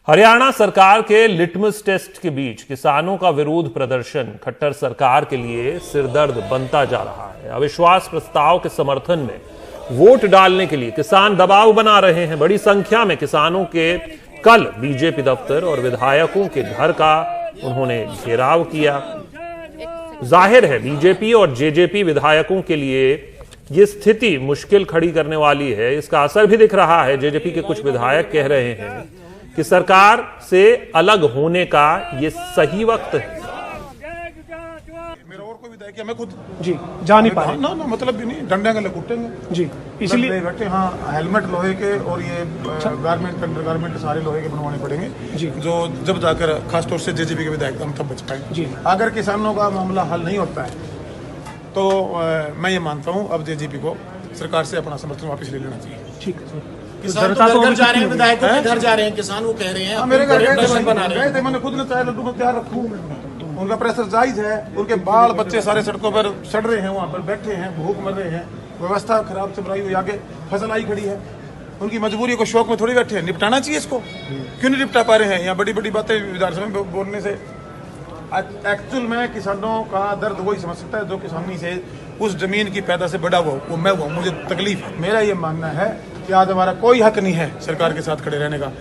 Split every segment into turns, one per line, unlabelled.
हरियाणा सरकार के litmus test के बीच किसानों का विरोध प्रदर्शन खट्टर सरकार के लिए सिरदर्द बनता जा रहा है। अविश्वास प्रस्ताव के समर्थन में वोट डालने के लिए किसान दबाव बना रहे हैं। बड़ी संख्या में किसानों के कल बीजेपी दफ्तर और विधायकों के घर का उन्होंने घेराव किया। जाहिर है बीजेपी और जेजेपी विधायकों के लिए ये स्थिति मुश्किल खड़ी करने वाली है। इसका असर भी दिख रहा है। जेजेपी के कुछ विधायक कह रहे हैं कि सरकार से अलग होने का ये सही वक्त है।
मेरा और कोई विधायक है, मैं खुद
जी जा नहीं पा रहे
ना मतलब भी नहीं, डंडे गले कुटेंगे
जी, इसलिए
बैठे। हाँ, हेलमेट लोहे के और ये गारमेंट अंडर गारमेंट सारे लोहे के बनवाने पड़ेंगे जी, जो जब जाकर खासतौर से जेजेपी के विधायक हम तब बच पाएंगे जी। अगर किसानों का मामला हल नहीं होता है तो मैं ये मानता हूँ अब जेजेपी को सरकार से अपना समर्थन वापस ले लेना चाहिए।
ठीक है।
किसान तो घर जा रहे हैं, विधायकों के घर जा रहे हैं, किसान वो कह रहे हैं
मेरे घर गए थे, मैंने खुद ने चाहे लड्डू में तैयार रखूं। उनका प्रेशर जायज है, उनके बाल बच्चे सारे सड़कों पर सड़ रहे हैं, वहाँ पर बैठे हैं, भूख मर रहे हैं, व्यवस्था खराब चल रही हुई, आगे फसल आई खड़ी है। उनकी मजबूरी को शौक में थोड़ी बैठे हैं, निपटाना चाहिए इसको। क्यों नहीं निपटा पा रहे हैं? यहाँ बड़ी बड़ी बातें विधानसभा में बोलने से एक्चुअल में किसानों का दर्द वही समझ सकता है जो किसानी से उस जमीन की पैदा से बड़ा हुआ, वो मैं हुआ, मुझे तकलीफ है। मेरा ये मानना है कि आज हमारा कोई हक नहीं है सरकार के साथ खड़े रहने का।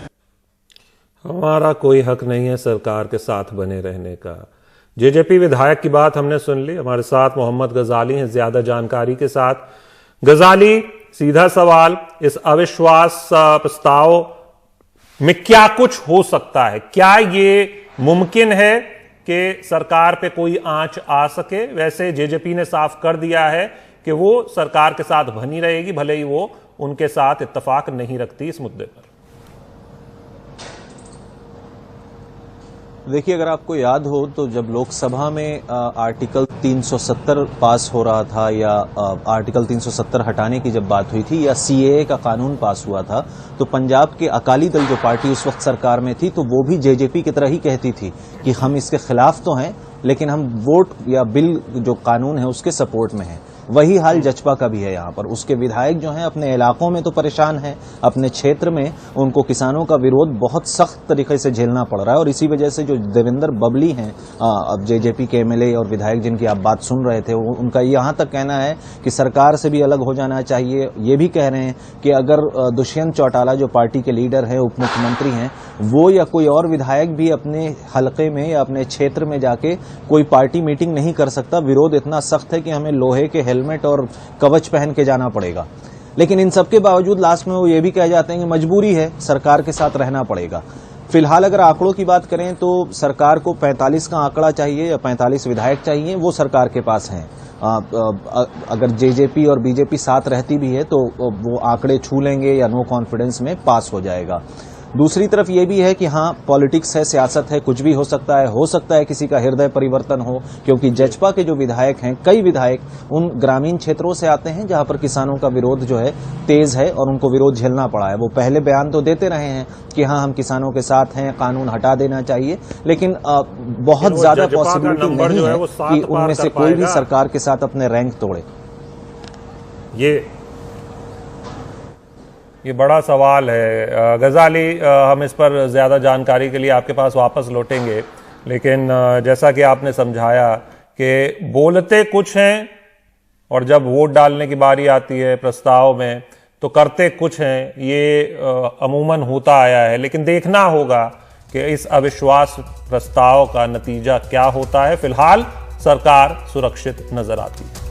हमारा कोई हक नहीं है सरकार के साथ बने रहने का। जेजेपी विधायक की बात हमने सुन ली। हमारे साथ मोहम्मद गजाली हैं ज्यादा जानकारी के साथ। गजाली, सीधा सवाल, इस अविश्वास प्रस्ताव में क्या कुछ हो सकता है? क्या ये मुमकिन है कि सरकार पे कोई आंच आ सके? वैसे जेजेपी ने साफ कर दिया है कि वो सरकार के साथ बनी रहेगी, भले ही वो उनके साथ इत्तेफाक नहीं रखती इस मुद्दे पर।
देखिए, अगर आपको याद हो तो जब लोकसभा में आर्टिकल 370 पास हो रहा था या आर्टिकल 370 हटाने की जब बात हुई थी या सीएए का कानून पास हुआ था, तो पंजाब के अकाली दल जो पार्टी उस वक्त सरकार में थी, तो वो भी जेजेपी की तरह ही कहती थी कि हम इसके खिलाफ तो हैं लेकिन हम वोट या बिल जो कानून है उसके सपोर्ट में हैं। वही हाल जचपा का भी है। यहाँ पर उसके विधायक जो हैं अपने इलाकों में तो परेशान हैं, अपने क्षेत्र में उनको किसानों का विरोध बहुत सख्त तरीके से झेलना पड़ रहा है। और इसी वजह से जो देवेंद्र बबली हैं, अब जेजेपी के एमएलए और विधायक जिनकी आप बात सुन रहे थे, उनका यहाँ तक कहना है कि सरकार से भी अलग हो जाना चाहिए। ये भी कह रहे हैं कि अगर दुष्यंत चौटाला जो पार्टी के लीडर है, उप मुख्यमंत्री हैं, वो या कोई और विधायक भी अपने हलके में या अपने क्षेत्र में जाके कोई पार्टी मीटिंग नहीं कर सकता। विरोध इतना सख्त है कि हमें लोहे के हेलमेट और कवच पहन के जाना पड़ेगा। लेकिन इन सबके बावजूद लास्ट में वो ये भी कह जाते हैं कि मजबूरी है, सरकार के साथ रहना पड़ेगा। फिलहाल अगर आंकड़ों की बात करें तो सरकार को 45 का आंकड़ा चाहिए या 45 विधायक चाहिए, वो सरकार के पास हैं। अगर जेजेपी और बीजेपी साथ रहती भी है तो वो आंकड़े छू लेंगे या नो कॉन्फिडेंस में पास हो जाएगा। दूसरी तरफ ये भी है कि हाँ, पॉलिटिक्स है, सियासत है, कुछ भी हो सकता है किसी का हृदय परिवर्तन हो, क्योंकि जचपा के जो विधायक हैं, कई विधायक उन ग्रामीण क्षेत्रों से आते हैं जहां पर किसानों का विरोध जो है तेज है और उनको विरोध झेलना पड़ा है। वो पहले बयान तो देते रहे हैं कि हाँ, हम किसानों के साथ हैं, कानून हटा देना चाहिए, लेकिन बहुत ज्यादा पॉसिबिलिटी नहीं है कि उनमें से कोई भी सरकार के साथ अपने रैंक तोड़े।
ये बड़ा सवाल है। गजाली, हम इस पर ज्यादा जानकारी के लिए आपके पास वापस लौटेंगे, लेकिन जैसा कि आपने समझाया कि बोलते कुछ हैं और जब वोट डालने की बारी आती है प्रस्ताव में तो करते कुछ हैं। ये अमूमन होता आया है, लेकिन देखना होगा कि इस अविश्वास प्रस्ताव का नतीजा क्या होता है। फिलहाल सरकार सुरक्षित नजर आती है।